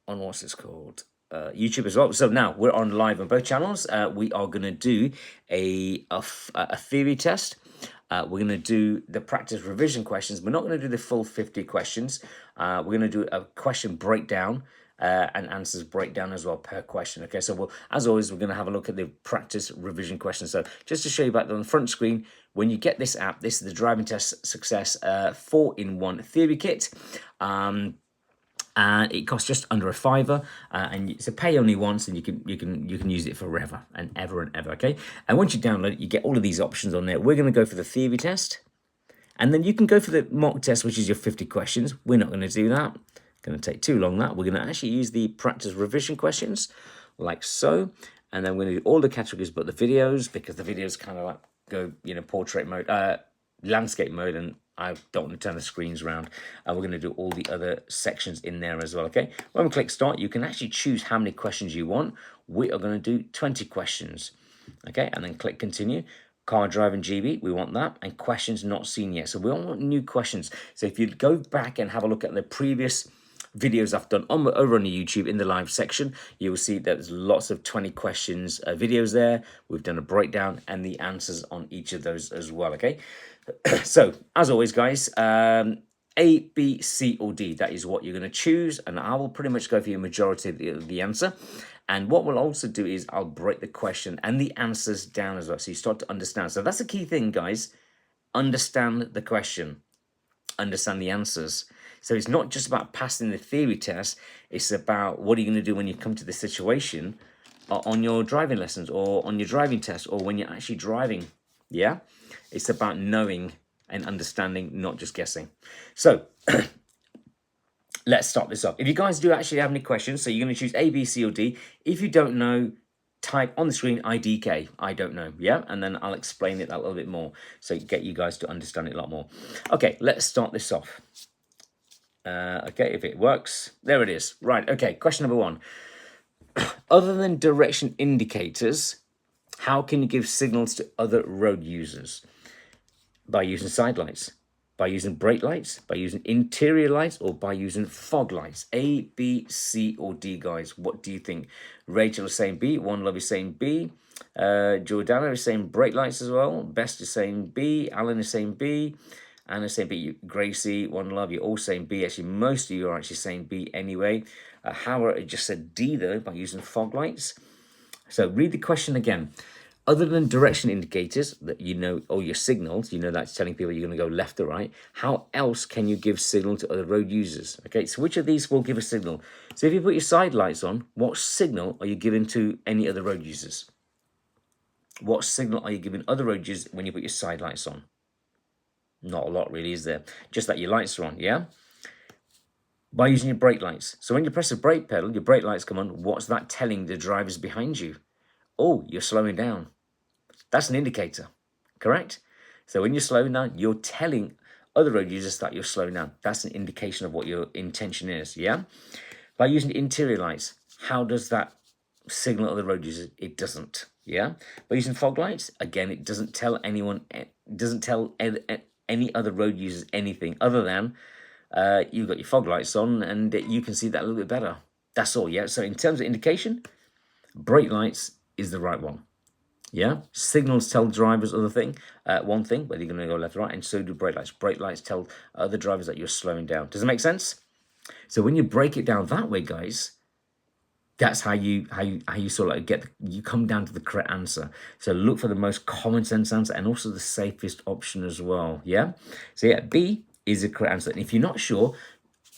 on what's this called? YouTube as well. So now we're on live on both channels. We are going to do a theory test. We're going to do the practice revision questions. We're not going to do the full 50 questions. We're going to do a question breakdown and answers breakdown as well per question. Okay, so as always, we're going to have a look at the practice revision questions. So just to show you back on the front screen, when you get this app, this is the Driving Test Success 4-in-1 theory kit. And it costs just under a fiver, and it's a pay only once, and you can use it forever and ever. Okay, and once you download it, you get all of these options on there. We're going to go for the theory test, and then you can go for the mock test, which is your 50 questions. We're not going to do that. Going to take too long. That we're going to actually use the practice revision questions, like so, and then we're going to do all the categories but the videos, because the videos kind of like go portrait mode, landscape mode, and I don't want to turn the screens around. And we're going to do all the other sections in there as well, okay? When we click start, you can actually choose how many questions you want. We are going to do 20 questions, okay? And then click continue. Car driving GB, we want that. And questions not seen yet. So we all want new questions. So if you go back and have a look at the previous videos I've done over on the YouTube in the live section, you will see that there's lots of 20 questions videos there. We've done a breakdown and the answers on each of those as well, okay? So, as always, guys, A, B, C, or D, that is what you're going to choose, and I will pretty much go for your majority of the answer. And what we'll also do is I'll break the question and the answers down as well, so you start to understand. So that's the key thing, guys. Understand the question, understand the answers. So it's not just about passing the theory test, it's about what are you going to do when you come to the situation on your driving lessons or on your driving test or when you're actually driving. Yeah, it's about knowing and understanding, not just guessing. So let's start this off. If you guys do actually have any questions, so you're going to choose A, B, C, or D. If you don't know, type on the screen IDK, I don't know, yeah? And then I'll explain it a little bit more so get you guys to understand it a lot more. Okay, let's start this off. Okay, if it works, there it is. Right, okay, question number 1. Other than direction indicators, how can you give signals to other road users? By using side lights, by using brake lights, by using interior lights, or by using fog lights? A, B, C, or D, guys? What do you think? Rachel is saying B. One Love is saying B. Jordana is saying brake lights as well. Best is saying B. Alan is saying B. Anna is saying B. Gracie, One Love, you're all saying B. Actually, most of you are actually saying B anyway. Howard just said D, though, by using fog lights. So read the question again. Other than direction indicators that you know, or your signals, you know that's telling people you're going to go left or right, how else can you give signal to other road users? Okay, so which of these will give a signal? So if you put your side lights on, what signal are you giving to any other road users? What signal are you giving other road users when you put your side lights on? Not a lot really, is there? Just that your lights are on, yeah? By using your brake lights. So when you press the brake pedal, your brake lights come on. What's that telling the drivers behind you? Oh, you're slowing down. That's an indicator, correct? So when you're slowing down, you're telling other road users that you're slowing down. That's an indication of what your intention is, yeah? By using interior lights, how does that signal other road users? It doesn't, yeah? By using fog lights, again, it doesn't tell anyone, it doesn't tell any other road users anything other than you've got your fog lights on and you can see that a little bit better. That's all, yeah? So in terms of indication, brake lights is the right one. Yeah, signals tell drivers one thing, whether you're going to go left or right, and so do brake lights. Brake lights tell other drivers that you're slowing down. Does it make sense? So when you break it down that way, guys, that's how you sort of you come down to the correct answer. So look for the most common sense answer and also the safest option as well. Yeah. So yeah, B is the correct answer. And if you're not sure,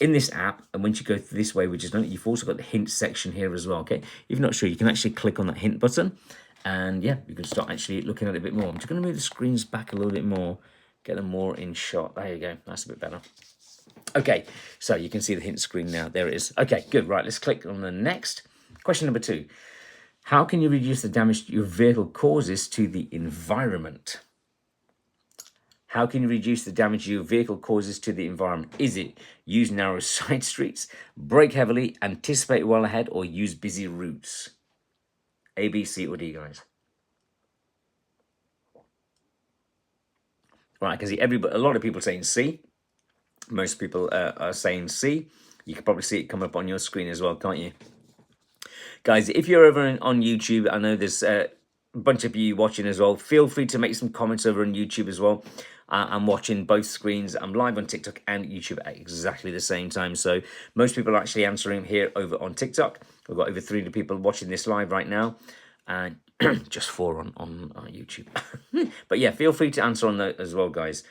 in this app, and once you go this way, which is done, you've also got the hint section here as well. Okay, if you're not sure, you can actually click on that hint button. And yeah, you can start actually looking at it a bit more. I'm just going to move the screens back a little bit more, get them more in shot. There you go. That's a bit better. Okay, so you can see the hint screen now. There it is. Okay, good. Right, let's click on the next. Question number 2. How can you reduce the damage your vehicle causes to the environment? How can you reduce the damage your vehicle causes to the environment? Is it use narrow side streets, brake heavily, anticipate well ahead, or use busy routes? A, B, C, or D, guys? Right, I can see a lot of people saying C. Most people are saying C. You can probably see it come up on your screen as well, can't you? Guys, if you're over on YouTube, I know there's a bunch of you watching as well. Feel free to make some comments over on YouTube as well. I'm watching both screens. I'm live on TikTok and YouTube at exactly the same time. So most people are actually answering here over on TikTok. We've got over 300 people watching this live right now. And just 4 on YouTube. But yeah, feel free to answer on that as well, guys.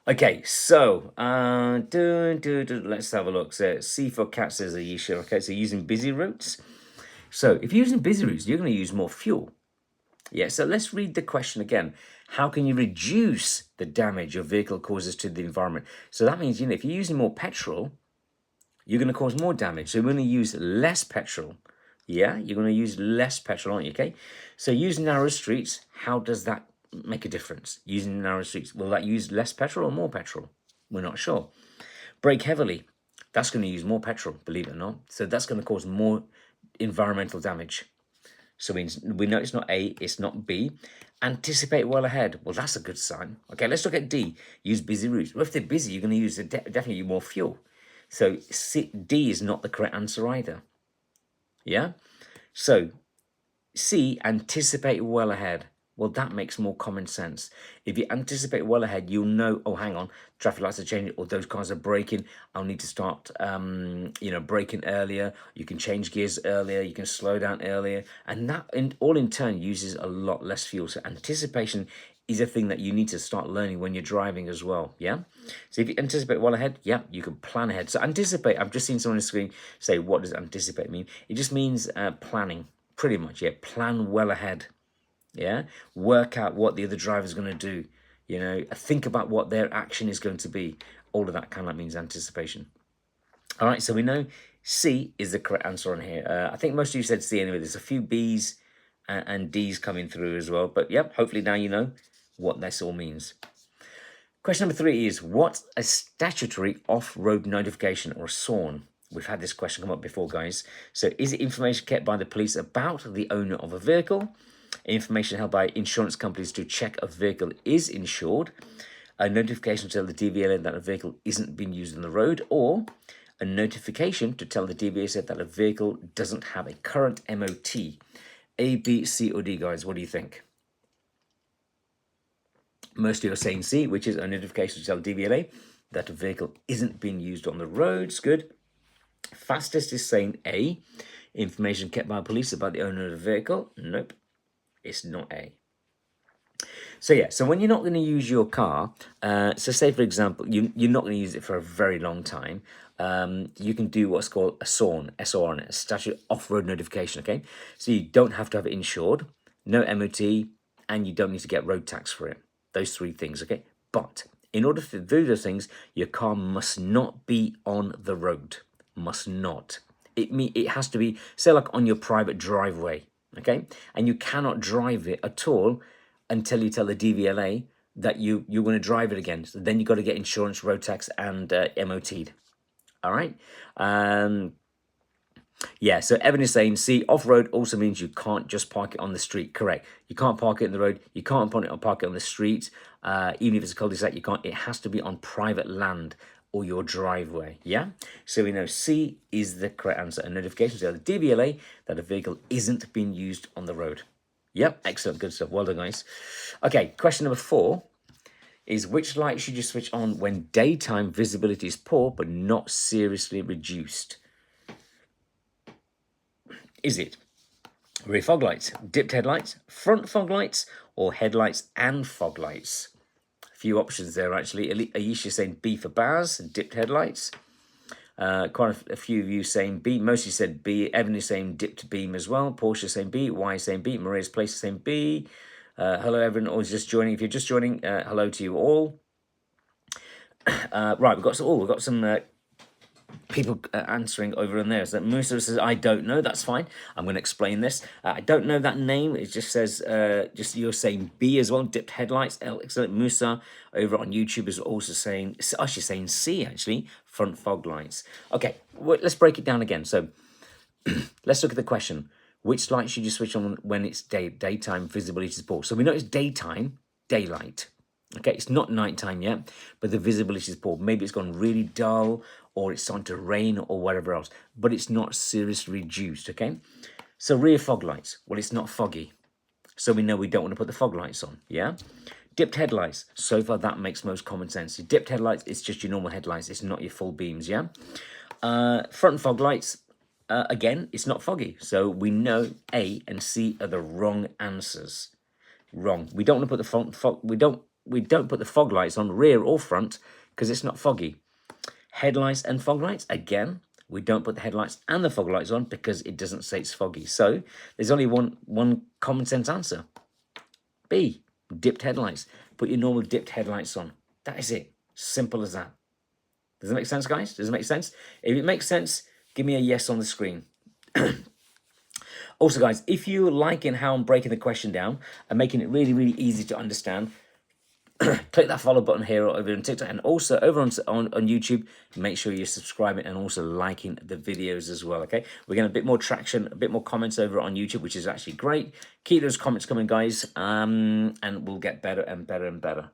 Okay, so let's have a look. So C for cat, says Ayesha. Okay, so using busy routes. So if you're using busy routes, you're going to use more fuel. Yeah, so let's read the question again. How can you reduce the damage your vehicle causes to the environment? So that means, if you're using more petrol, you're going to cause more damage. So we're going to use less petrol. Yeah, you're going to use less petrol, aren't you? Okay, so using narrow streets, how does that make a difference? Using narrow streets, will that use less petrol or more petrol? We're not sure. Brake heavily, that's going to use more petrol, believe it or not. So that's going to cause more environmental damage. So we know it's not A, it's not B. Anticipate well ahead. Well, that's a good sign. Okay, let's look at D. Use busy routes. Well, if they're busy, you're going to use definitely more fuel. So D is not the correct answer either. Yeah? So C, anticipate well ahead. Well, that makes more common sense. If you anticipate well ahead, you'll know, oh, hang on, traffic lights are changing, or those cars are braking. I'll need to start, braking earlier. You can change gears earlier. You can slow down earlier. And that all in turn uses a lot less fuel. So anticipation is a thing that you need to start learning when you're driving as well, yeah? So if you anticipate well ahead, yeah, you can plan ahead. So anticipate, I've just seen someone on the screen say, what does anticipate mean? It just means planning, pretty much, yeah, plan well ahead, yeah? Work out what the other driver's going to do, think about what their action is going to be. All of that kind of means anticipation. All right, so we know C is the correct answer on here. I think most of you said C anyway. There's a few B's and D's coming through as well. But yep, hopefully now you know what this all means. Question number 3 is, what's a statutory off-road notification or a SORN? We've had this question come up before, guys. So is it information kept by the police about the owner of a vehicle? Information held by insurance companies to check a vehicle is insured? A notification to tell the DVLA that a vehicle isn't being used on the road? Or a notification to tell the DVLA that a vehicle doesn't have a current MOT? A, B, C, or D, guys? What do you think? Most of you are saying C, which is a notification to tell DVLA that a vehicle isn't being used on the roads. Good. Fastest is saying A, information kept by police about the owner of the vehicle. Nope, it's not A. So yeah, so when you're not going to use your car, so say for example, you're not going to use it for a very long time, you can do what's called a SORN, S-O-R-N, a statute off-road notification, okay? So you don't have to have it insured, no MOT, and you don't need to get road tax for it. Those 3 things, okay? But in order to do those things, your car must not be on the road. Must not. It has to be, say, like on your private driveway, okay? And you cannot drive it at all until you tell the DVLA that you're going to drive it again. So then you've got to get insurance, road tax, and MOT'd. All right? Yeah, so Evan is saying, C, off-road also means you can't just park it on the street. Correct. You can't park it in the road. You can't park it on the street. Even if it's a cul-de-sac, you can't. It has to be on private land or your driveway, yeah? So we know C is the correct answer. A notification to the DVLA that a vehicle isn't being used on the road. Yep, excellent, good stuff. Well done, guys. Okay, question number 4 is, which light should you switch on when daytime visibility is poor but not seriously reduced? Is it rear fog lights, dipped headlights, front fog lights, or headlights and fog lights? A few options there, actually. Ayesha saying B for bars, dipped headlights. Quite a few of you saying B. Most of you said B. Evan is saying dipped beam as well. Porsche saying B. Y is saying B. Maria's Place is saying B. Hello, everyone. Or just joining. If you're just joining, hello to you all. Right, we've got some people answering over in there. So Musa says, I don't know. That's fine. I'm going to explain this. I don't know that name. It just says, just you're saying B as well. Dipped headlights. Excellent. Musa over on YouTube is also saying, she's saying C actually. Front fog lights. Okay, well, let's break it down again. So let's look at the question. Which light should you switch on when it's daytime visibility is poor? So we know it's daytime, daylight. Okay, it's not nighttime yet, but the visibility is poor. Maybe it's gone really dull, or it's starting to rain, or whatever else, but it's not seriously reduced, okay? So rear fog lights, well, it's not foggy, so we know we don't want to put the fog lights on, yeah? Dipped headlights, so far that makes most common sense. Your dipped headlights, it's just your normal headlights, it's not your full beams, yeah? Front fog lights, again, it's not foggy, so we know A and C are the wrong answers. Wrong. We don't want to put the fog. We don't put the fog lights on rear or front because it's not foggy. Headlights and fog lights, again, we don't put the headlights and the fog lights on because it doesn't say it's foggy. So there's only one common sense answer. B, dipped headlights. Put your normal dipped headlights on. That is it. Simple as that. Does it make sense, guys? Does it make sense? If it makes sense, give me a yes on the screen. Also, guys, if you're liking how I'm breaking the question down and making it really, really easy to understand, click that follow button here over on TikTok, and also over on YouTube. Make sure you're subscribing and also liking the videos as well, okay? We're getting a bit more traction, a bit more comments over on YouTube, which is actually great. Keep those comments coming, guys, and we'll get better and better and better.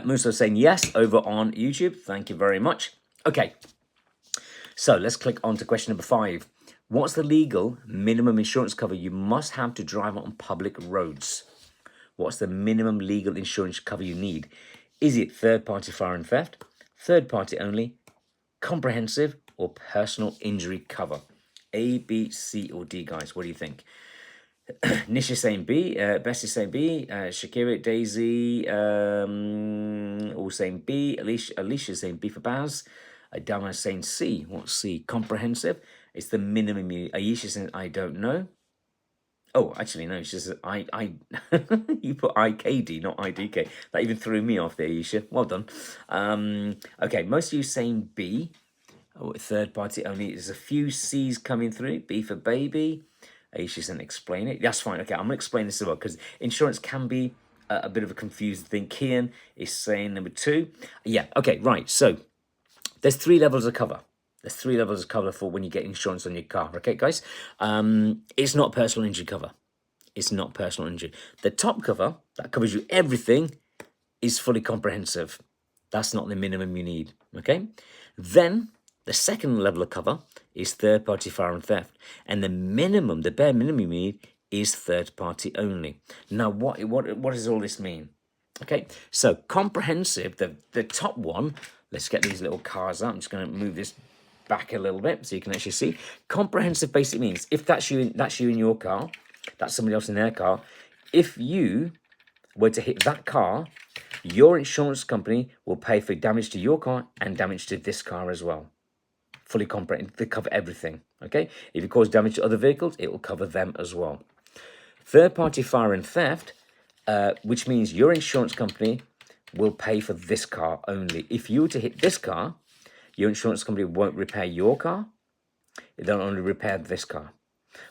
Musa saying yes over on YouTube. Thank you very much. Okay, so let's click on to question number 5. What's the legal minimum insurance cover you must have to drive on public roads? What's the minimum legal insurance cover you need? Is it third-party fire and theft, third-party only, comprehensive, or personal injury cover? A, B, C, or D, guys? What do you think? Nish is saying B, Bess is saying B, Shakira, Daisy, all saying B, Alicia is saying B for Baz, Dama is saying C. What's C? Comprehensive. It's the minimum. Aisha saying I don't know. Oh, actually, no, she says you put IKD, not IDK. That even threw me off there, Aisha. Well done. Okay, most of you saying B. Oh, third party only. There's a few C's coming through. B for baby. Aisha said explain it. That's fine. Okay, I'm going to explain this as well because insurance can be a bit of a confusing thing. Kian is saying number 2. Yeah, okay, right. So there's 3 levels of cover. There's 3 levels of cover for when you get insurance on your car. Okay, guys? It's not personal injury cover. It's not personal injury. The top cover, that covers you everything, is fully comprehensive. That's not the minimum you need. Okay? Then the second level of cover is third-party fire and theft. And the minimum, the bare minimum you need is third-party only. Now, what does all this mean? Okay, so comprehensive, the top one, let's get these little cars out. I'm just going to move this back a little bit so you can actually see. Comprehensive basically means if that's you in your car, that's somebody else in their car, if you were to hit that car, your insurance company will pay for damage to your car and damage to this car as well. Fully comprehensive, they cover everything, okay? If you cause damage to other vehicles, it will cover them as well. Third-party fire and theft, which means your insurance company will pay for this car only. If you were to hit this car, your insurance company won't repair your car. They'll only repair this car.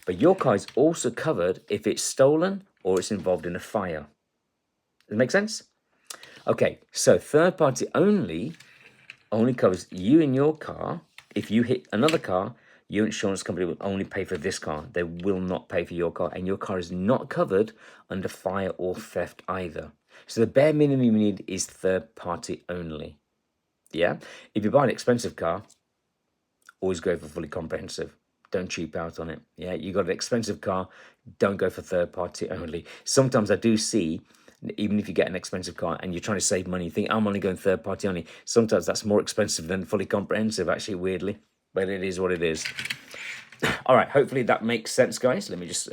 But your car is also covered if it's stolen or it's involved in a fire. Does it make sense? Okay, so third party only covers you and your car. If you hit another car, your insurance company will only pay for this car. They will not pay for your car, and your car is not covered under fire or theft either. So the bare minimum you need is third party only. Yeah? If you buy an expensive car, always go for fully comprehensive. Don't cheap out on it. Yeah, you got an expensive car, don't go for third party only. Sometimes I do see, even if you get an expensive car and you're trying to save money, you think I'm only going third party only. Sometimes that's more expensive than fully comprehensive, actually, weirdly. But it is what it is. All right, hopefully that makes sense, guys. Let me just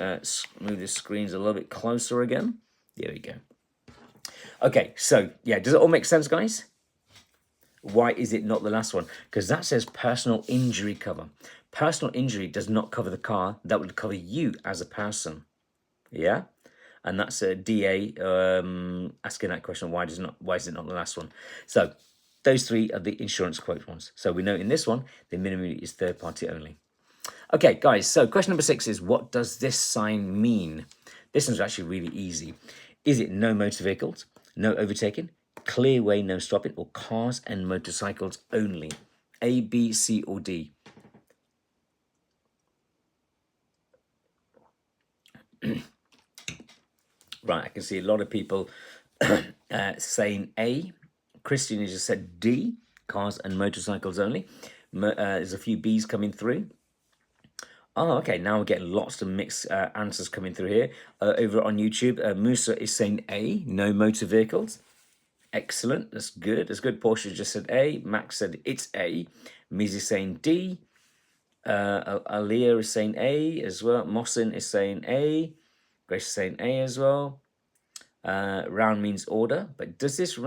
move the screens a little bit closer again. There we go. Okay, so yeah, does it all make sense, guys? Why is it not the last one? Because that says personal injury cover. Personal injury does not cover the car. That would cover you as a person. Yeah? And that's a DA asking that question, why is it not the last one? So those 3 are the insurance quote ones. So we know in this one, the minimum is third party only. Okay, guys, so question number 6 is, what does this sign mean? This one's actually really easy. Is it no motor vehicles, no overtaking, clear way, no stopping, or cars and motorcycles only? A, B, C, or D? Right, I can see a lot of people saying A. Christian has just said D, cars and motorcycles only. There's a few B's coming through. Oh, okay. Now we're getting lots of mixed answers coming through here. Over on YouTube, Musa is saying A, no motor vehicles. Excellent. That's good. That's good. Porsche just said A. Max said it's A. Miz is saying D. Aliyah is saying A as well. Mohsin is saying A. Grace is saying A as well. Round means order, but does this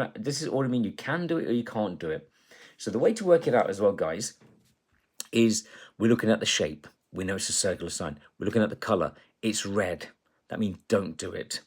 order mean you can do it or you can't do it? So the way to work it out as well, guys, is we're looking at the shape. We know it's a circular sign. We're looking at the color. It's red. That means don't do it.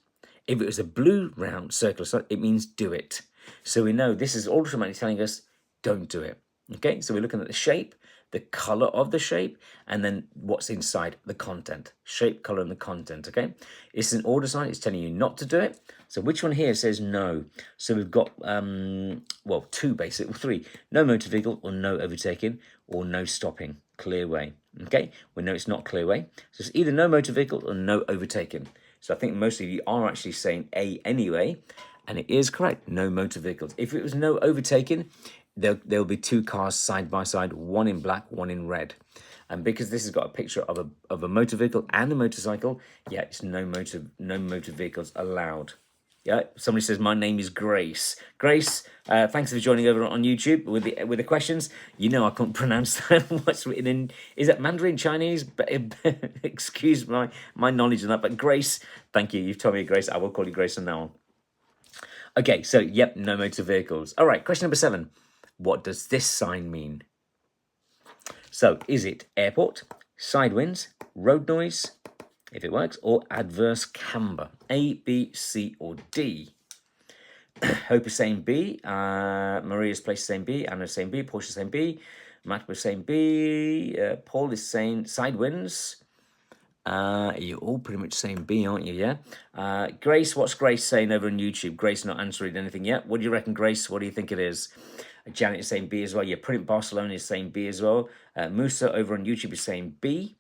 If it was a blue round circular sign, it means do it. So we know this is automatically telling us don't do it. Okay, so we're looking at the shape, the color of the shape, and then what's inside the content. Shape, color, and the content. Okay, it's an order sign. It's telling you not to do it. So which one here says no? So we've got well, three. No motor vehicle, or no overtaking, or no stopping. Clear way. Okay, we know it's not clear way. So it's either no motor vehicle or no overtaking. So I think most of you are actually saying A anyway, and it is correct. No motor vehicles. If it was no overtaking, there'll be two cars side by side, one in black, one in red. And because this has got a picture of a motor vehicle and a motorcycle, yeah, it's no motor vehicles allowed. Yeah, somebody says my name is Grace. Grace, thanks for joining over on YouTube with the questions. You know I can't pronounce that. What's written in? Is that Mandarin Chinese? But excuse my knowledge of that. But Grace, thank you. You've told me Grace. I will call you Grace from now on. Okay, so yep, no motor vehicles. All right, question number 7. What does this sign mean? So is it airport, side winds, road noise, if it works, or adverse camber? A, B, C, or D? Hope is saying B. Maria's place is saying B. Anna is saying B. Portia is saying B. Matt was saying B. Paul is saying side winds. You're all pretty much saying B, aren't you? Yeah. Grace, what's Grace saying over on YouTube? Grace not answering anything yet. What do you reckon, Grace? What do you think it is? Janet is saying B as well. Yeah, Print Barcelona is saying B as well. Musa over on YouTube is saying B.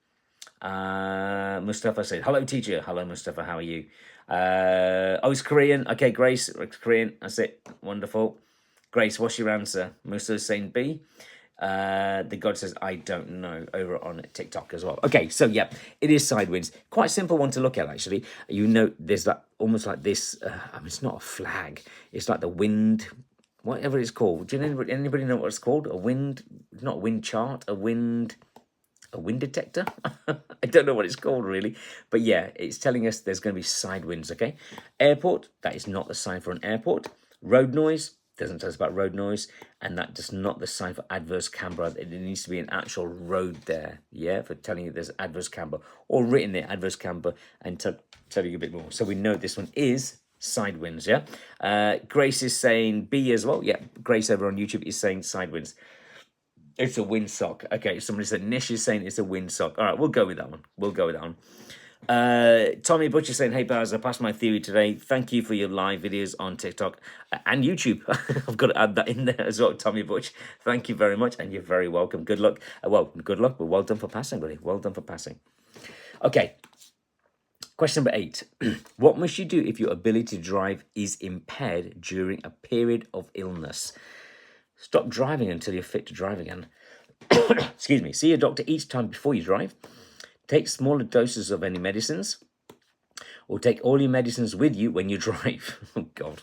Mustafa said, hello, teacher. Hello, Mustafa. How are you? Oh, it's Korean. Okay, Grace, it's Korean. That's it. Wonderful. Grace, what's your answer? Musa is saying B. The God says, I don't know, over on TikTok as well. Okay, so yeah, it is side winds. Quite a simple one to look at, actually. You know, there's that almost like this, I mean, it's not a flag. It's like the wind, whatever it's called. Do you know, anybody know what it's called? A wind, not a wind chart, a wind detector? I don't know what it's called, really. But yeah, it's telling us there's going to be side winds, okay? Airport, that is not the sign for an airport. Road noise, doesn't tell us about road noise, and that does not the sign for adverse camber. It needs to be an actual road there, yeah, for telling you there's adverse camber, or written there, adverse camber, and tell you a bit more. So we know this one is side winds, yeah? Grace is saying B as well. Yeah, Grace over on YouTube is saying side winds. It's a windsock. Okay, somebody said Nish is saying it's a windsock. All right, we'll go with that one. Tommy Butcher saying, hey, Baz, I passed my theory today. Thank you for your live videos on TikTok and YouTube. I've got to add that in there as well, Tommy Butch. Thank you very much, and you're very welcome. Good luck. Good luck, but well done for passing, buddy. Well done for passing. Okay, question number 8. What must you do if your ability to drive is impaired during a period of illness? Stop driving until you're fit to drive again. Excuse me. See a doctor each time before you drive. Take smaller doses of any medicines, or take all your medicines with you when you drive. Oh, God.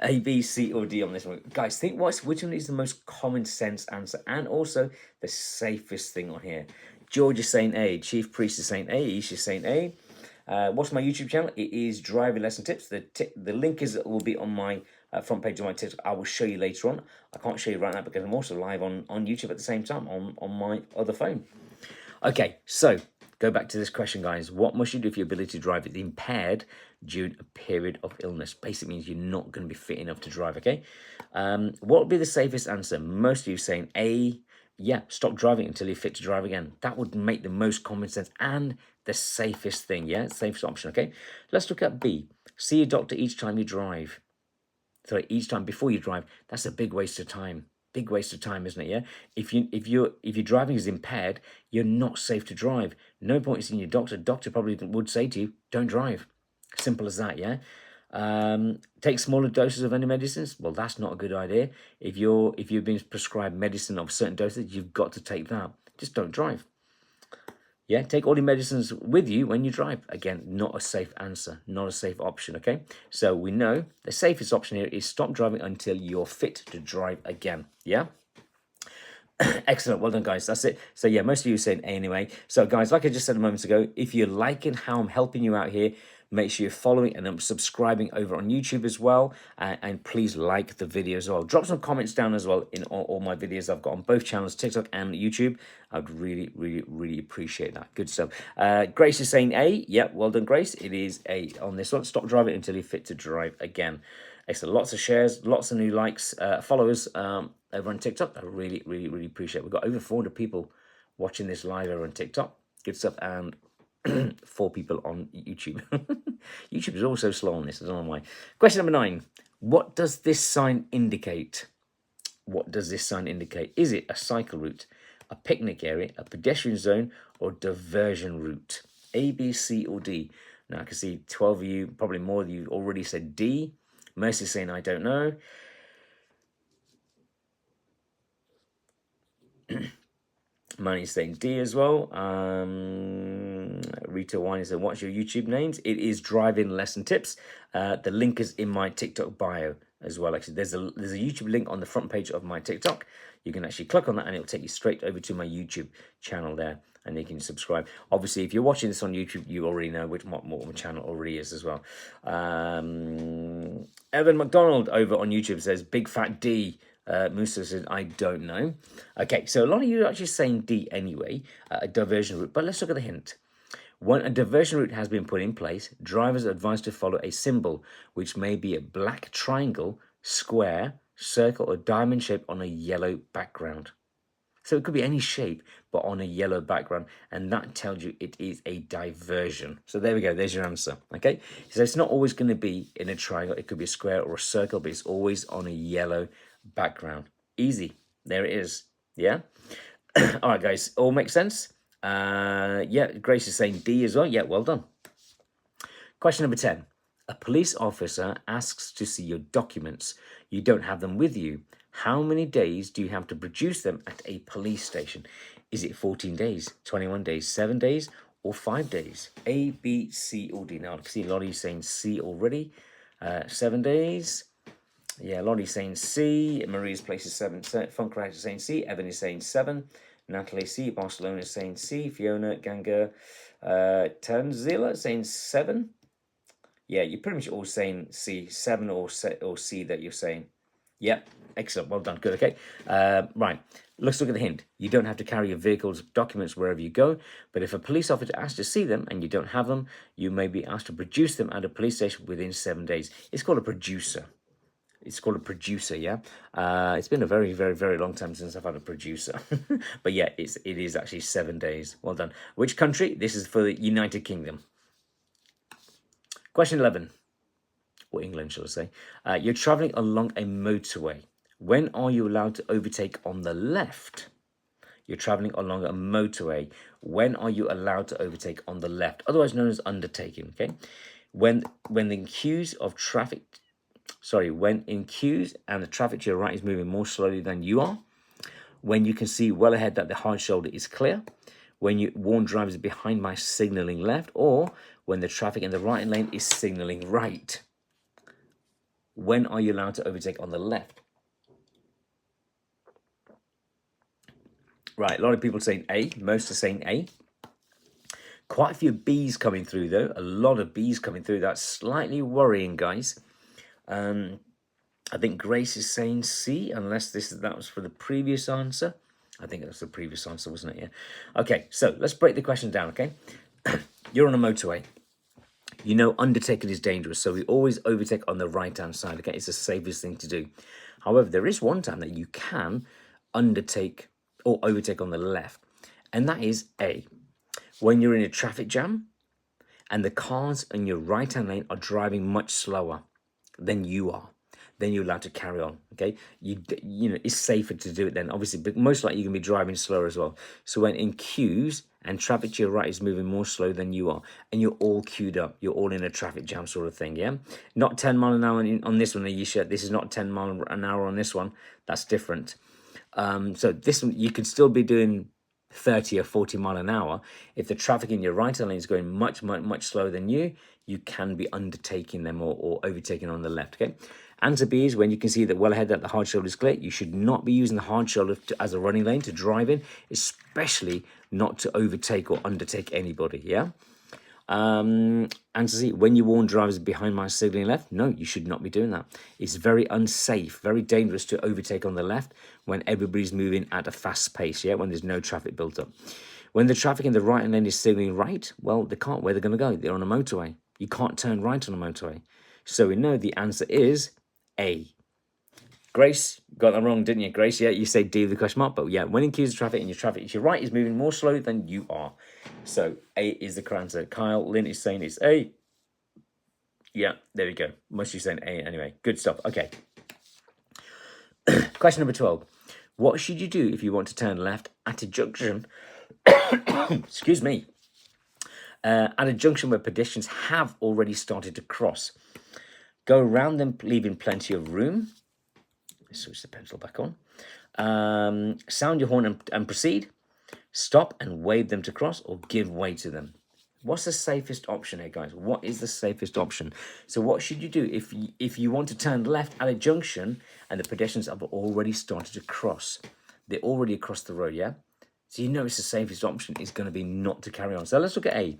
A, B, C, or D on this one. Guys, think which one is the most common sense answer and also the safest thing on here. George is saying A. Chief Priest is saying A. Ish is saying A. What's my YouTube channel? It is Driving Lesson Tips. The link will be on my front page of my TikTok. I will show you later on. I can't show you right now because I'm also live on YouTube at the same time on my other phone. Okay, so go back to this question, guys. What must you do if your ability to drive is impaired during a period of illness? Basically means you're not going to be fit enough to drive, okay? What would be the safest answer? Most of you saying A, yeah, stop driving until you're fit to drive again. That would make the most common sense and the safest thing, yeah? Safest option, okay? Let's look at B. See a doctor each time you drive. Sorry, each time before you drive. That's a big waste of time. Big waste of time, isn't it? Yeah. If your driving is impaired, you're not safe to drive. No point in seeing your doctor. Doctor probably would say to you, "Don't drive." Simple as that. Yeah. Take smaller doses of any medicines. Well, that's not a good idea. If you've been prescribed medicine of certain dosage, you've got to take that. Just don't drive. Yeah, take all your medicines with you when you drive. Again, not a safe answer, not a safe option, okay? So we know the safest option here is stop driving until you're fit to drive again, yeah? Excellent, well done, guys. That's it. So yeah, most of you are saying A anyway. So guys, like I just said a moment ago, if you're liking how I'm helping you out here, make sure you're following and I'm subscribing over on YouTube as well. And please like the video as well. Drop some comments down as well in all my videos I've got on both channels, TikTok and YouTube. I'd really, really, really appreciate that. Good stuff. Grace is saying A. Yep, well done, Grace. It is A on this one. Stop driving until you're fit to drive again. Excellent. Lots of shares, lots of new likes, followers over on TikTok. I really, really, really appreciate it. We've got over 400 people watching this live over on TikTok. Good stuff. And 4 people on YouTube. YouTube is also slow on this. I don't know why. Question number 9. What does this sign indicate? What does this sign indicate? Is it a cycle route, a picnic area, a pedestrian zone, or diversion route? A, B, C, or D? Now, I can see 12 of you, probably more of you already said D. Mercy saying, I don't know. Manny's saying D as well. Rita Wine is saying, what's your YouTube names? It is Driving Lesson Tips. The link is in my TikTok bio as well. Actually, there's a YouTube link on the front page of my TikTok. You can actually click on that and it'll take you straight over to my YouTube channel there. And you can subscribe. Obviously, if you're watching this on YouTube, you already know what my channel already is as well. Evan McDonald over on YouTube says, big fat D. Musa says, I don't know. Okay, so a lot of you are actually saying D anyway, a diversion route. But let's look at the hint. When a diversion route has been put in place, drivers are advised to follow a symbol, which may be a black triangle, square, circle, or diamond shape on a yellow background. So it could be any shape, but on a yellow background, and that tells you it is a diversion. So there we go, there's your answer, okay? So it's not always going to be in a triangle, it could be a square or a circle, but it's always on a yellow background. Easy, there it is, yeah? All right, guys, all makes sense? Yeah, Grace is saying D as well. Yeah, well done. Question number 10. A police officer asks to see your documents. You don't have them with you. How many days do you have to produce them at a police station? Is it 14 days, 21 days, 7 days, or 5 days? A, B, C, or D? Now, I can see Lottie's saying C already. 7 days. Yeah, Lottie's saying C. Maria's place is 7. Funkrat is saying C. Evan is saying 7. Natalie C. Barcelona is saying C. Fiona Ganga Tanzila is saying 7. Yeah, you're pretty much all saying C. 7 or C that you're saying. Yep, excellent. Well done. Good, okay. Right, let's look at the hint. You don't have to carry your vehicle's documents wherever you go, but if a police officer asks to see them and you don't have them, you may be asked to produce them at a police station within 7 days. It's called a producer. It's called a producer, yeah? It's been a very, very, very long time since I've had a producer. But yeah, it is actually 7 days. Well done. Which country? This is for the United Kingdom. Question 11. Or England, shall I say. You're travelling along a motorway. When are you allowed to overtake on the left? You're travelling along a motorway. When are you allowed to overtake on the left? Otherwise known as undertaking, okay? When in queues and the traffic to your right is moving more slowly than you are. When you can see well ahead that the hard shoulder is clear. When you warn drivers behind by signalling left, or when the traffic in the right lane is signalling right. When are you allowed to overtake on the left? Right, a lot of people saying A. Most are saying A. Quite a few B's coming through, though. A lot of B's coming through. That's slightly worrying, guys. I think Grace is saying C, unless that was for the previous answer. I think that was the previous answer, wasn't it? Yeah. Okay, so let's break the question down, okay? You're on a motorway. You know undertaking is dangerous, so we always overtake on the right-hand side, okay? It's the safest thing to do. However, there is one time that you can undertake or overtake on the left, and that is A. When you're in a traffic jam and the cars in your right-hand lane are driving much slower than you are. then you're allowed to carry on. Okay, you know it's safer to do it then, obviously, but most likely you're gonna be driving slower as well. So when in queues and traffic to your right is moving more slow than you are, and you're all queued up, you're all in a traffic jam sort of thing. Yeah, not 10 mile an hour on this one, Ayesha. This is not 10 mile an hour on this one. That's different. So this one you could still be doing 30 or 40 mile an hour. If the traffic in your right lane is going much slower than you can be undertaking them or overtaking on the left. Okay. Answer B is when you can see that well ahead that the hard shoulder is clear. You should not be using the hard shoulder as a running lane to drive in, especially not to overtake or undertake anybody. Yeah. Answer C, when you warn drivers behind my signaling left, no, you should not be doing that. It's very unsafe, very dangerous to overtake on the left when everybody's moving at a fast pace, yeah, when there's no traffic built up. When the traffic in the right lane is signaling right, well, they can't. Where they're going to go? They're on a motorway. You can't turn right on a motorway. So we know the answer is A. Grace, got that wrong, didn't you, Grace? Yeah, you say D with the question mark, but yeah, when in queues of traffic and your traffic to your right is moving more slow than you are. So A is the correct answer. Kyle, Lynn is saying it's A. Yeah, there we go. Most of you saying A anyway. Good stuff. Okay. Question number 12. What should you do if you want to turn left at a junction? Excuse me. At a junction where pedestrians have already started to cross. Go around them, leaving plenty of room. Switch the pencil back on. Sound your horn and proceed. Stop and wave them to cross or give way to them. What's the safest option here, guys? What is the safest option? So what should you do if you want to turn left at a junction and the pedestrians have already started to cross? They're already across the road, yeah? So you know it's the safest option is going to be not to carry on. So let's look at A.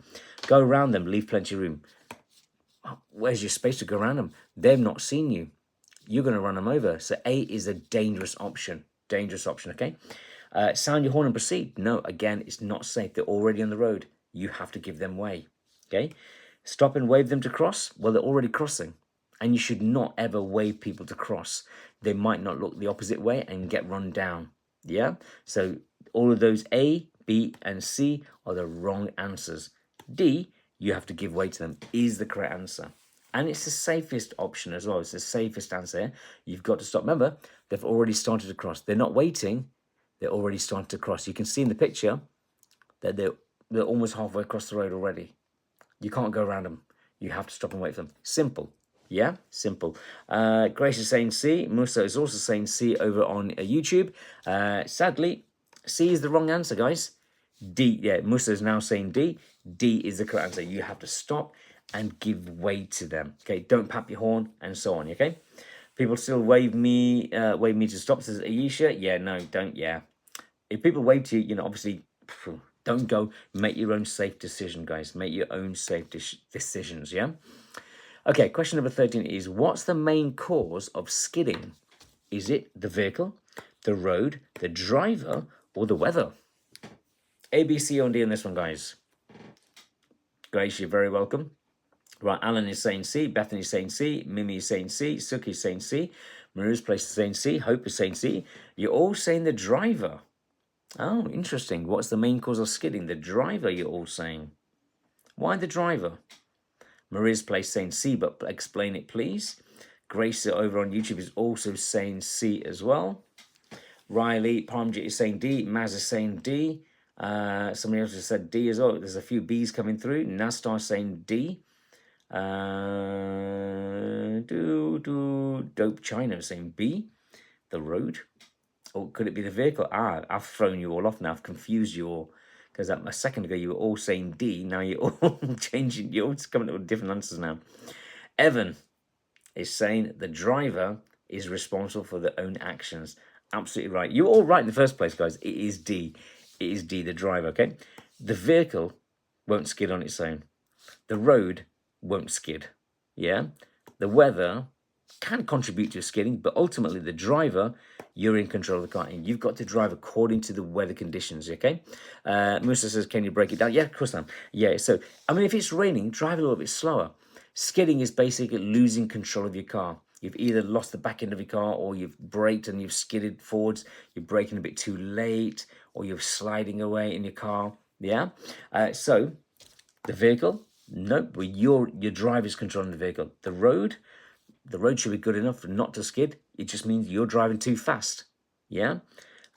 Go around them, leave plenty of room. Where's your space to go around them? They've not seen you. You're going to run them over. So A is a dangerous option. Dangerous option, okay? Sound your horn and proceed. No, again, it's not safe. They're already on the road. You have to give them way, okay? Stop and wave them to cross. Well, they're already crossing. And you should not ever wave people to cross. They might not look the opposite way and get run down, yeah? So all of those A, B, and C are the wrong answers. D, you have to give way to them, is the correct answer. And it's the safest option as well. It's the safest answer. You've got to stop. Remember, they've already started to cross. They're not waiting. They're already starting to cross. You can see in the picture that they're almost halfway across the road already. You can't go around them. You have to stop and wait for them. Simple. Yeah, simple. Grace is saying C. Musa is also saying C over on YouTube. Sadly, C is the wrong answer, guys. D, yeah, Musa is now saying D. D is the correct answer. You have to stop and give way to them. Okay, don't pap your horn and so on. Okay, people still wave me to stop. Says Ayesha. Yeah, no, don't. Yeah, if people wave to you, you know, obviously, don't go. Make your own safe decision, guys. Make your own safe decisions. Yeah. Okay, question number 13 is what's the main cause of skidding? Is it the vehicle, the road, the driver, or the weather? A, B, C, or D on this one, guys. Grace, you're very welcome. Right, Alan is saying C, Bethany is saying C, Mimi is saying C, Suki is saying C, Maria's Place is saying C, Hope is saying C. You're all saying the driver. Oh, interesting. What's the main cause of skidding? The driver, you're all saying. Why the driver? Maria's Place saying C, but explain it, please. Grace over on YouTube is also saying C as well. Riley, Parmjit is saying D, Maz is saying D. Somebody else has said D as well. There's a few B's coming through. Nastar saying D. Dope China saying B, the road. Or could it be the vehicle? I've thrown you all off now. I've confused you all. Because a second ago you were all saying D. Now you're all changing. You're all coming up with different answers now. Evan is saying the driver is responsible for their own actions. Absolutely right. You're all right in the first place, guys. It is D. It is D, the driver, okay? The vehicle won't skid on its own. The road won't skid, yeah? The weather can contribute to skidding, but ultimately the driver, you're in control of the car, and you've got to drive according to the weather conditions, okay? Musa says, can you break it down? Yeah, of course I am. Yeah, so, I mean, if it's raining, drive a little bit slower. Skidding is basically losing control of your car. You've either lost the back end of your car or you've braked and you've skidded forwards, you're braking a bit too late, or you're sliding away in your car, yeah? So, the vehicle, nope, but your driver's controlling the vehicle. The road, The road should be good enough not to skid. It just means you're driving too fast. Yeah.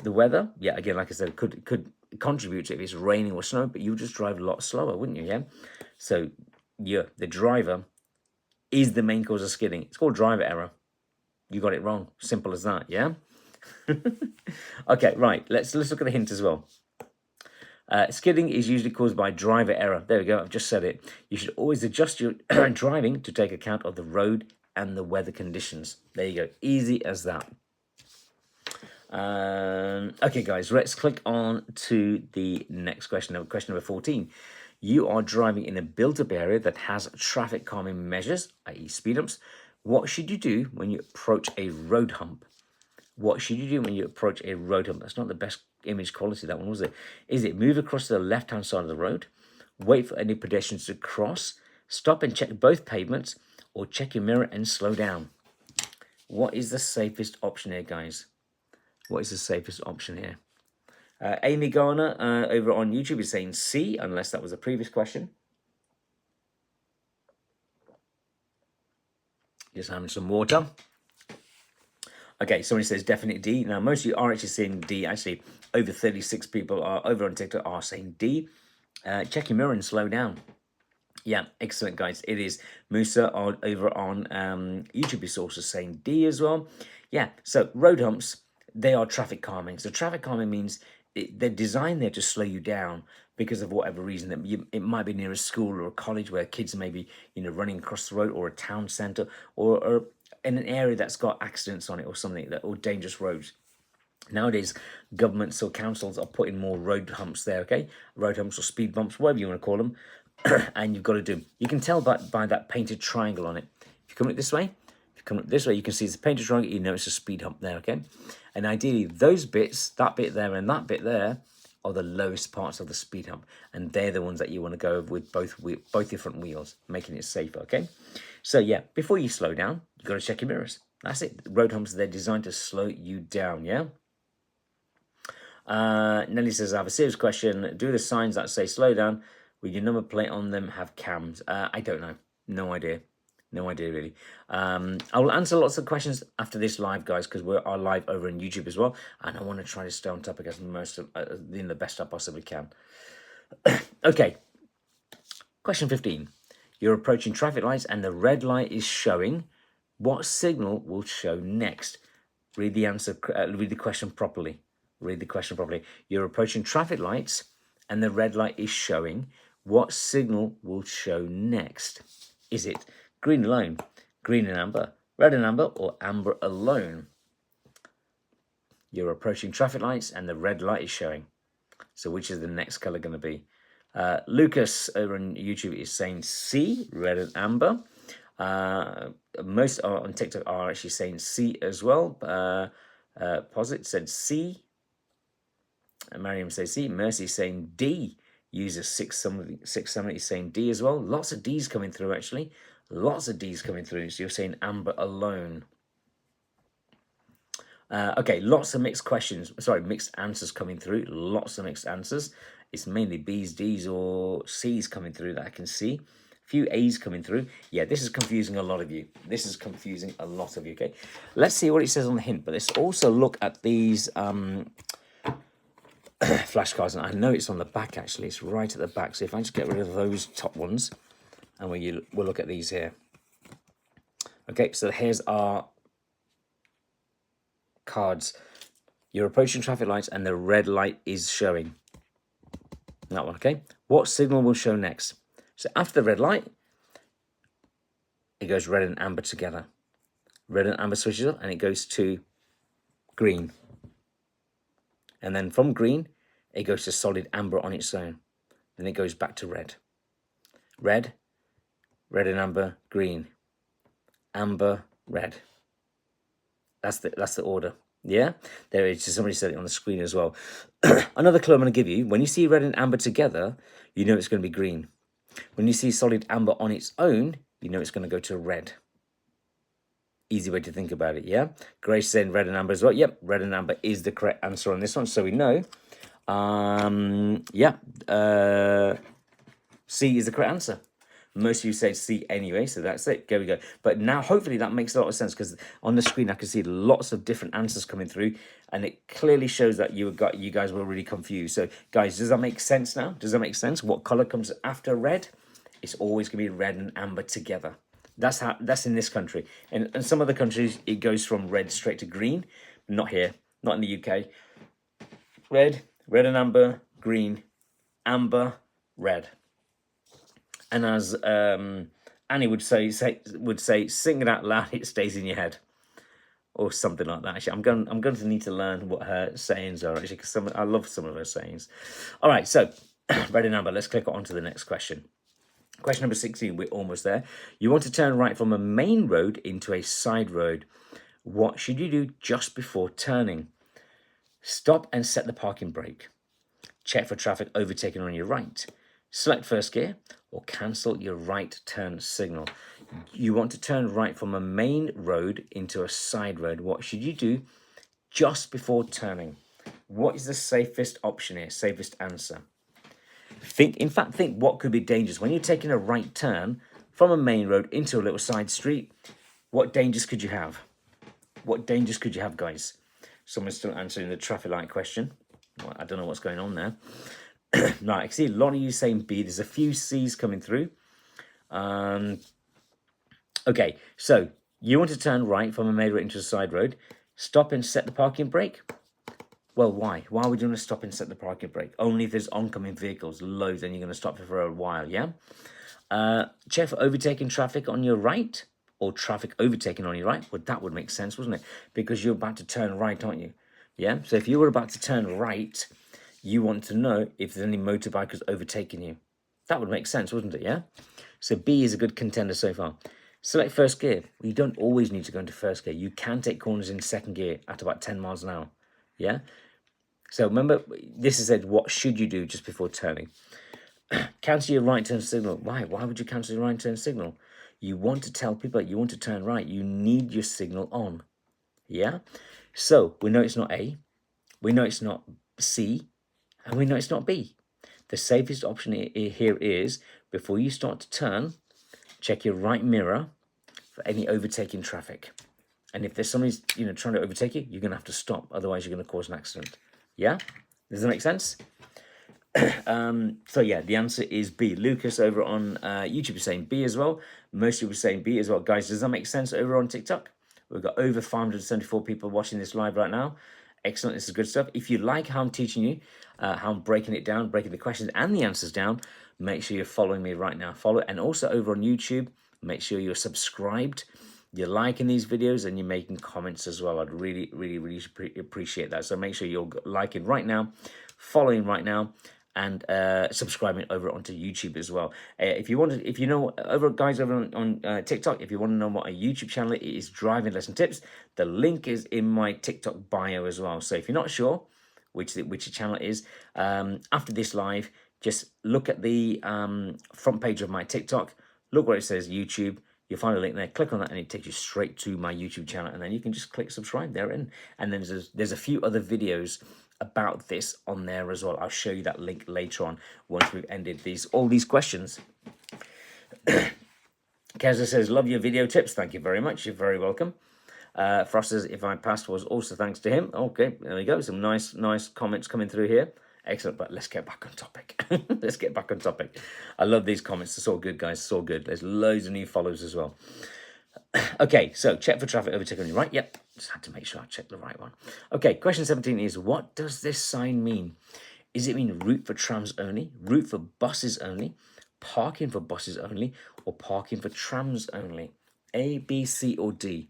The weather, yeah, again, like I said, could contribute to if it's raining or snow, but you would just drive a lot slower, wouldn't you? Yeah. So yeah, the driver is the main cause of skidding. It's called driver error. You got it wrong. Simple as that. Yeah. Okay, right. Let's look at the hint as well. Skidding is usually caused by driver error. There we go. I've just said it. You should always adjust your driving to take account of the road and the weather conditions. There you go. Easy as that. Okay, guys, let's click on to the next question. Question number 14. You are driving in a built-up area that has traffic calming measures, i.e. speed humps. What should you do when you approach a road hump? What should you do when you approach a road hump? That's not the best image quality, that one, was it? Is it move across to the left-hand side of the road, wait for any pedestrians to cross, stop and check both pavements, or check your mirror and slow down? What is the safest option here, guys? What is the safest option here? Amy Garner over on YouTube is saying C, unless that was a previous question. Just having some water. Okay, somebody says definite D. Now, most of you are actually saying D. Actually, over 36 people are over on TikTok are saying D. Check your mirror and slow down. Yeah, excellent, guys. It is Musa over on YouTube is also saying D as well. Yeah, so road humps, they are traffic calming. So traffic calming means they're designed there to slow you down because of whatever reason. That it might be near a school or a college where kids may be, running across the road, or a town centre, or in an area that's got accidents on it or something, or dangerous roads. Nowadays, governments or councils are putting more road humps there, okay? Road humps or speed bumps, whatever you want to call them. And you've got to do. You can tell by that painted triangle on it. If you come this way, you can see it's a painted triangle. You know it's a speed hump there, okay? And ideally, those bits, that bit there and that bit there, are the lowest parts of the speed hump, and they're the ones that you want to go with both your front wheels, making it safer, okay? So yeah, before you slow down, you've got to check your mirrors. That's it. Road humps, they're designed to slow you down, yeah? Nelly says, I have a serious question. Do the signs that say slow down with your number plate on them have cams? I don't know. No idea. No idea, really. I will answer lots of questions after this live, guys, because we are live over on YouTube as well, and I want to try to stay on top as the best I possibly can. Okay. Question 15. You're approaching traffic lights and the red light is showing. What signal will show next? Read the answer. Read the question properly. Read the question properly. You're approaching traffic lights and the red light is showing. What signal will show next? Is it green alone, green and amber, red and amber, or amber alone? You're approaching traffic lights and the red light is showing. So which is the next color going to be? Lucas over on YouTube is saying C, red and amber. Most on TikTok are actually saying C as well. Posit said C. Mariam says C. Mercy saying D. User 670 saying D as well. Lots of D's coming through, actually. Lots of D's coming through. So you're saying amber alone. Okay, lots of mixed answers coming through. Lots of mixed answers. It's mainly B's, D's, or C's coming through that I can see. A few A's coming through. Yeah, this is confusing a lot of you. Okay, let's see what it says on the hint. But let's also look at these flashcards. And I know it's on the back, actually. It's right at the back. So if I just get rid of those top ones, and we'll look at these here. Okay, so here's our cards. You're approaching traffic lights and the red light is showing. That one, okay? What signal will show next? So after the red light, it goes red and amber together. Red and amber switches up and it goes to green. And then from green, it goes to solid amber on its own. Then it goes back to red. Red, red and amber, green. Amber, red. That's the order. Yeah, there is. Somebody said it on the screen as well. Another clue I'm going to give you: when you see red and amber together, you know it's going to be green. When you see solid amber on its own, you know it's going to go to red. Easy way to think about it. Yeah. Grace saying red and amber as well. Yep, red and amber is the correct answer on this one. So we know. C is the correct answer. Most of you say C anyway, so that's it. There we go. But now, hopefully, that makes a lot of sense, because on the screen I can see lots of different answers coming through, and it clearly shows that you guys were really confused. So, guys, does that make sense now? Does that make sense? What color comes after red? It's always going to be red and amber together. That's in this country. And in some other countries, it goes from red straight to green. Not here. Not in the UK. Red and amber, green, amber, red. And as Annie would say, sing it out loud, it stays in your head, or something like that. Actually, I'm going to need to learn what her sayings are, actually, because I love some of her sayings. All right, so red and amber. Let's click on to the next question. Question number 16. We're almost there. You want to turn right from a main road into a side road. What should you do just before turning? Stop and set the parking brake. Check for traffic overtaking on your right. Select first gear, or cancel your right turn signal. You want to turn right from a main road into a side road. What should you do just before turning? What is the safest option here? Safest answer? Think what could be dangerous when you're taking a right turn from a main road into a little side street. What dangers could you have? What dangers could you have, guys? Someone's still answering the traffic light question. Well, I don't know what's going on there. Right, I see a lot of you saying B. There's a few C's coming through. Okay, so you want to turn right from a main road into a side road. Stop and set the parking brake. Well, why? Why would you want to stop and set the parking brake? Only if there's oncoming vehicles, loads, and you're going to stop for a while, yeah? Check for overtaking traffic on your right, or traffic overtaking on your right. Well, that would make sense, wouldn't it? Because you're about to turn right, aren't you? Yeah? So if you were about to turn right, you want to know if there's any motorbikers overtaking you. That would make sense, wouldn't it? Yeah? So B is a good contender so far. Select first gear. Well, you don't always need to go into first gear. You can take corners in second gear at about 10 miles an hour. Yeah? So remember, this is said, what should you do just before turning? Cancel your right turn signal. Why? Why would you cancel your right turn signal? You want to tell people that you want to turn right. You need your signal on. Yeah? So we know it's not A. We know it's not C. And we know it's not B. The safest option here is, before you start to turn, check your right mirror for any overtaking traffic. And if there's somebody trying to overtake you, you're going to have to stop. Otherwise, you're going to cause an accident. Yeah? Does that make sense? So yeah, the answer is B. Lucas over on YouTube is saying B as well. Most people are saying B as well. Guys, does that make sense over on TikTok? We've got over 574 people watching this live right now. Excellent. This is good stuff. If you like how I'm teaching you, how I'm breaking it down, breaking the questions and the answers down, make sure you're following me right now. Follow. And also over on YouTube, make sure you're subscribed. You're liking these videos and you're making comments as well. I'd really, really, really appreciate that. So make sure you're liking right now, following right now, and subscribing over onto YouTube as well. If you know, guys over on TikTok, if you want to know what a YouTube channel is, it is Driving Lesson Tips. The link is in my TikTok bio as well. So if you're not sure which channel it is, after this live, just look at the front page of my TikTok. Look where it says YouTube. You'll find a link there. Click on that, and it takes you straight to my YouTube channel. And then you can just click subscribe there. And then there's a few other videos about this on there as well. I'll show you that link later on once we've ended all these questions. Keza says, love your video tips. Thank you very much. You're very welcome. Frost says, if I passed was also thanks to him. Okay, there we go. Some nice comments coming through here. Excellent, but let's get back on topic. Let's get back on topic. I love these comments. It's all good, guys. It's all good. There's loads of new followers as well. Okay, so check for traffic overtaking on your right. Yep, just had to make sure I checked the right one. Okay, question 17 is, what does this sign mean? Does it mean route for trams only, route for buses only, parking for buses only, or parking for trams only? A, B, C, or D?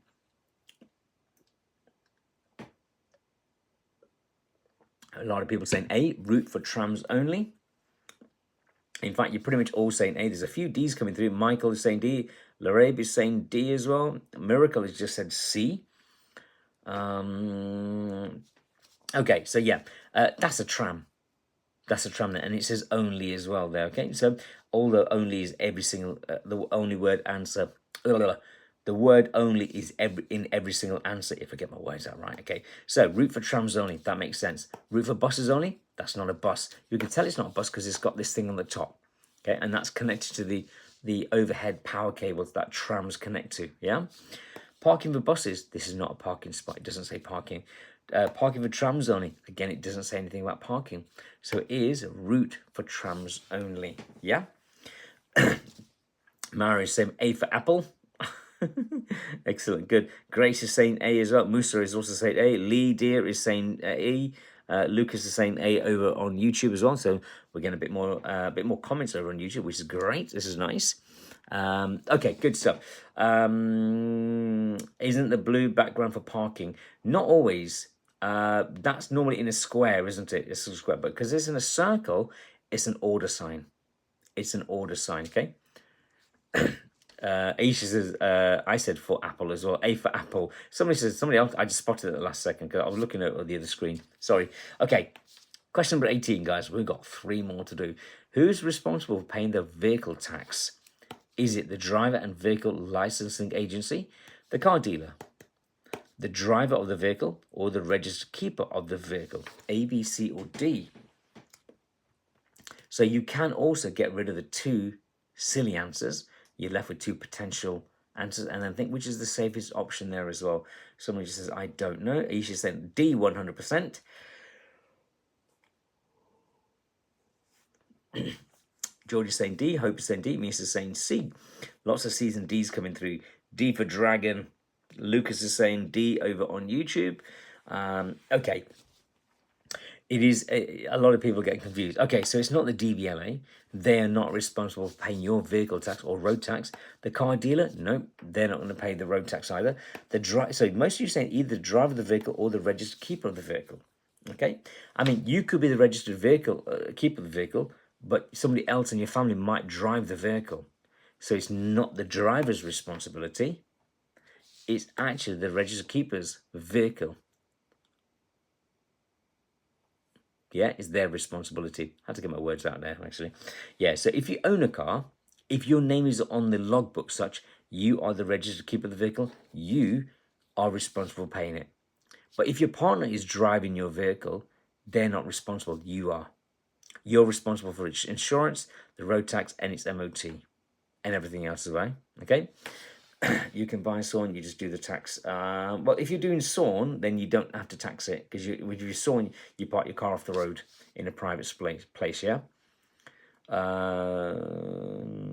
A lot of people saying A, route for trams only. In fact, you're pretty much all saying A. There's a few D's coming through. Michael is saying D. Larabe is saying D as well. Miracle has just said C. Okay, so yeah, that's a tram. That's a tram there, and it says only as well there, okay? So, although only is every single, the only word answer, the word only is in every single answer, if I get my words out right, okay? So, route for trams only, that makes sense. Route for buses only, that's not a bus. You can tell it's not a bus because it's got this thing on the top, okay? And that's connected to the the overhead power cables that trams connect to, yeah? Parking for buses, this is not a parking spot, it doesn't say parking. Parking for trams only, again, it doesn't say anything about parking. So it is a route for trams only, yeah? Mara is saying A for apple. Excellent, good. Grace is saying A as well. Musa is also saying A. Lee Deer is saying E. Lucas is saying A over on YouTube as well. So we're getting a bit more comments over on YouTube, which is great. This is nice. Okay, good stuff. Isn't the blue background for parking? Not always. That's normally in a square, isn't it? It's a square, but because it's in a circle, it's an order sign. It's an order sign, okay? Aisha says, I said for apple as well. A for apple. Somebody else, I just spotted it at the last second because I was looking at the other screen. Sorry. Okay. Question number 18, guys. We've got 3 more to do. Who's responsible for paying the vehicle tax? Is it the driver and vehicle licensing agency, the car dealer, the driver of the vehicle, or the registered keeper of the vehicle? A, B, C, or D? So you can also get rid of the 2 silly answers. You're left with 2 potential answers, and then think which is the safest option there as well. Somebody just says, I don't know. Aisha said D, 100%. George is saying D. Hope is saying D. Misa is saying C. Lots of C's and D's coming through. D for dragon. Lucas is saying D over on YouTube. Okay. It is a lot of people get confused. Okay, so it's not the DVLA. They are not responsible for paying your vehicle tax or road tax. The car dealer, no, they're not going to pay the road tax either. So most of you saying either the driver of the vehicle or the registered keeper of the vehicle. Okay, I mean you could be the registered vehicle keeper of the vehicle, but somebody else in your family might drive the vehicle. So it's not the driver's responsibility. It's actually the registered keeper's vehicle. Yeah, it's their responsibility. I had to get my words out there, actually. Yeah, so if you own a car, if your name is on the logbook such, you are the registered keeper of the vehicle, you are responsible for paying it. But if your partner is driving your vehicle, they're not responsible, you are. You're responsible for its insurance, the road tax, and its MOT, and everything else as well, okay? You can buy sawn, you just do the tax. Well, if you're doing sawn, then you don't have to tax it, because with your sawn, you park your car off the road in a private place, yeah?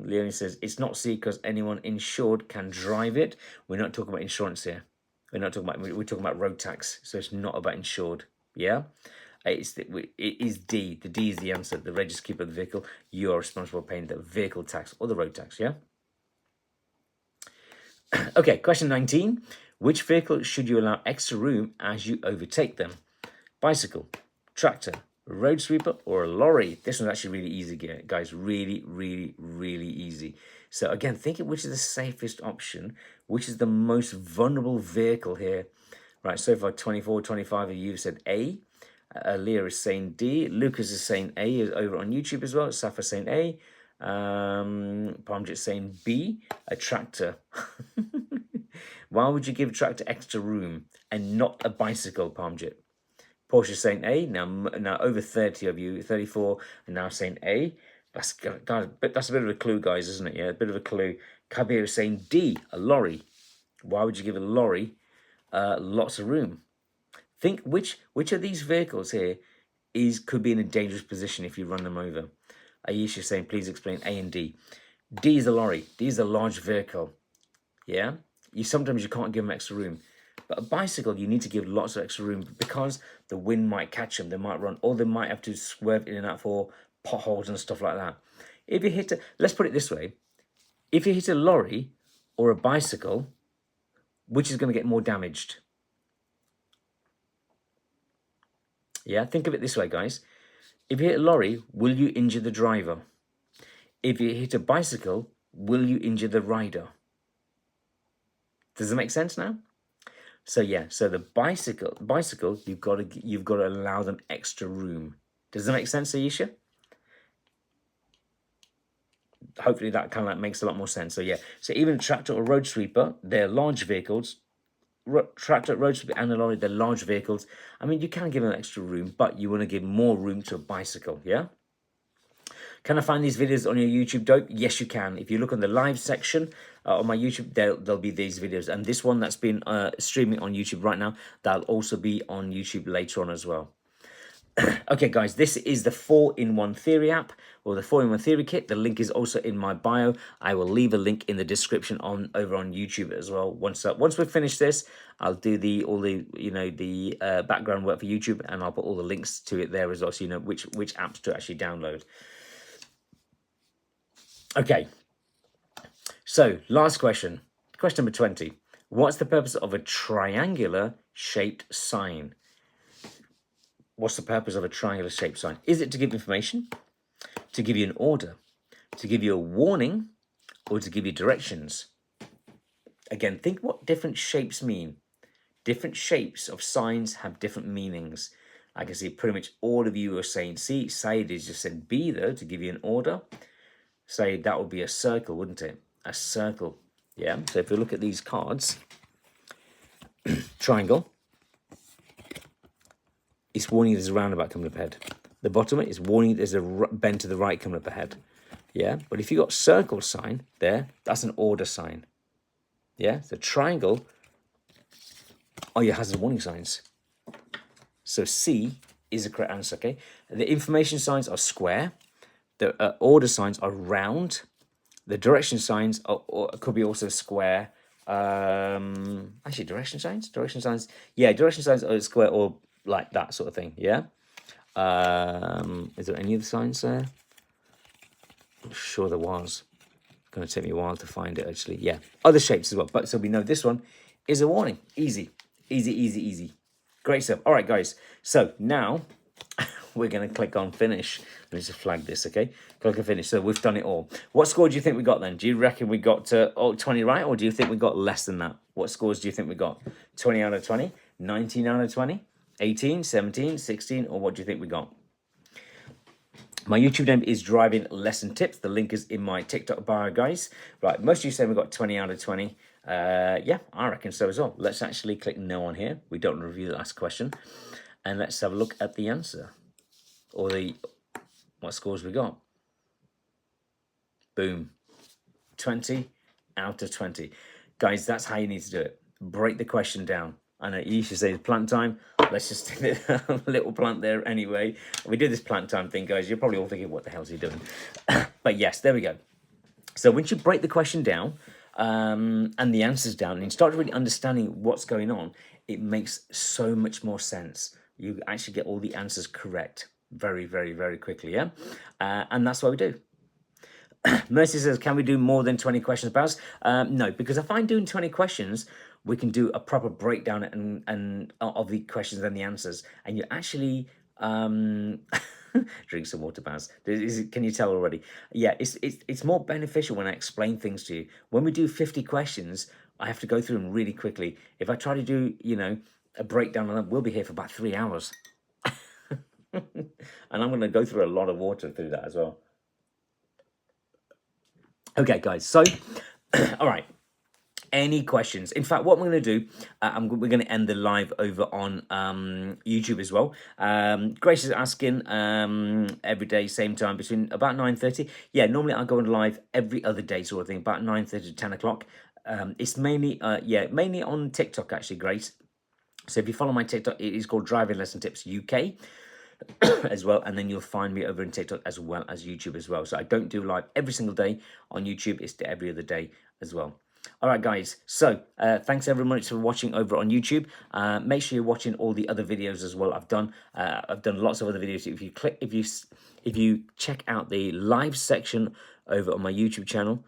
Leonie says, it's not C because anyone insured can drive it. We're not talking about insurance here. We're talking about road tax, so it's not about insured, yeah? It is D. The D is the answer. The registered keeper of the vehicle, you are responsible for paying the vehicle tax or the road tax, yeah? Okay, question 19. Which vehicle should you allow extra room as you overtake them? Bicycle, tractor, road sweeper, or a lorry? This one's actually really easy, guys. Really, really, really easy. So again, think of which is the safest option, which is the most vulnerable vehicle here. Right, so far 24, 25 of you have said A. Leah is saying D. Lucas is saying A over on YouTube as well. Safa saying A. Parmjit saying B. A tractor. Why would you give a tractor extra room and not a bicycle, Parmjit? Porsche saying A. Now over 30 of you, 34, are now saying A. That's a bit of a clue, guys, isn't it? Yeah, a bit of a clue. Kabir is saying D. A lorry. Why would you give a lorry lots of room? Think which of these vehicles here could be in a dangerous position if you run them over. Aisha is saying, please explain A and D. D is a lorry. D is a large vehicle. Yeah? Sometimes you can't give them extra room. But a bicycle, you need to give lots of extra room because the wind might catch them. They might run, or they might have to swerve in and out for potholes and stuff like that. If you hit let's put it this way. If you hit a lorry or a bicycle, which is going to get more damaged? Yeah, think of it this way, guys. If you hit a lorry, will you injure the driver? If you hit a bicycle, will you injure the rider? Does it make sense now? So yeah, so the bicycle, you've got to allow them extra room. Does that make sense, Aisha? Hopefully that kind of makes a lot more sense. So yeah, so even a tractor or road sweeper, they're large vehicles. Tractor, road sweeper, and a lorry, they're large vehicles. I mean, you can give them extra room, but you want to give more room to a bicycle, yeah? Can I find these videos on your YouTube, Dope? Yes, you can. If you look on the live section on my YouTube, there'll be these videos. And this one that's been streaming on YouTube right now, that'll also be on YouTube later on as well. Okay, guys, this is the 4-in-1 Theory app, or the 4-in-1 Theory kit. The link is also in my bio. I will leave a link in the description over on YouTube as well. Once we finish this, I'll do all the background work for YouTube, and I'll put all the links to it there as well, so you know which apps to actually download. Okay, so last question number 20. What's the purpose of a triangular shaped sign? What's the purpose of a triangular shaped sign? Is it to give information, to give you an order, to give you a warning, or to give you directions? Again, think what different shapes mean. Different shapes of signs have different meanings. I can see pretty much all of you are saying, see, Said is just said B though, to give you an order. Say that would be a circle, wouldn't it? A circle, yeah? So if we look at these cards, triangle, it's warning there's a roundabout coming up ahead. The bottom is warning there's a bend to the right coming up ahead. Yeah, but if you got circle sign there, that's an order sign. Yeah, so triangle are your hazard warning signs. So C is the correct answer, okay? The information signs are square. The order signs are round. The direction signs could be also square. Actually, direction signs, yeah, direction signs are square or like that sort of thing, yeah. Is there any other signs there? I'm sure there was. It's going to take me a while to find it, actually. Yeah, other shapes as well. But so we know this one is a warning. Easy, easy, easy, easy. Great stuff. All right, guys. So now we're going to click on finish. Let me just flag this, okay? Click on finish. So we've done it all. What score do you think we got then? Do you reckon we got 20 right, or do you think we got less than that? What scores do you think we got? 20 out of 20? 19 out of 20? 18, 17, 16, or what do you think we got? My YouTube name is Driving Lesson Tips. The link is in my TikTok bio, guys. Right, most of you say we got 20 out of 20. Yeah, I reckon so as well. Let's actually click no on here. We don't review the last question. And let's have a look at the answer. Or what scores we got. Boom. 20 out of 20. Guys, that's how you need to do it. Break the question down. I know you should say plant time. Let's just stick a little plant there anyway. We do this plant time thing, guys. You're probably all thinking, what the hell is he doing? But yes, there we go. So once you break the question down and the answers down, and you start really understanding what's going on, it makes so much more sense. You actually get all the answers correct very, very, very quickly, yeah? And that's what we do. Mercy says, can we do more than 20 questions, Baz? No, because I find doing 20 questions, we can do a proper breakdown and of the questions and the answers. And you actually drink some water, Baz. Can you tell already? Yeah, it's more beneficial when I explain things to you. When we do 50 questions, I have to go through them really quickly. If I try to do, a breakdown on them, we'll be here for about 3 hours. And I'm going to go through a lot of water through that as well. Okay, guys, so, all right, any questions? In fact, what I'm going to do, we're going to end the live over on YouTube as well. Grace is asking every day, same time, between about 9:30. Yeah, normally I go on live every other day sort of thing, about 9:30 to 10 o'clock. It's mainly, mainly on TikTok, actually, Grace. So if you follow my TikTok, it is called Driving Lesson Tips UK. As well, and then you'll find me over in TikTok as well as YouTube as well. So I don't do live every single day on YouTube, it's every other day as well. All right, guys, so thanks everyone much for watching over on YouTube. Make sure you're watching all the other videos as well. I've done lots of other videos. If you check out the live section over on my YouTube channel,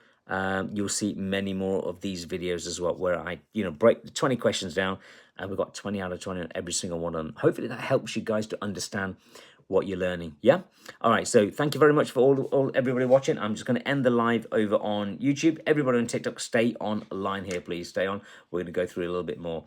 you'll see many more of these videos as well, where I break the 20 questions down, and we've got 20 out of 20 on every single one of them. Hopefully that helps you guys to understand what you're learning. Yeah. All right. So thank you very much for everybody watching. I'm just going to end the live over on YouTube. Everybody on TikTok, stay online here, please. Stay on. We're going to go through a little bit more.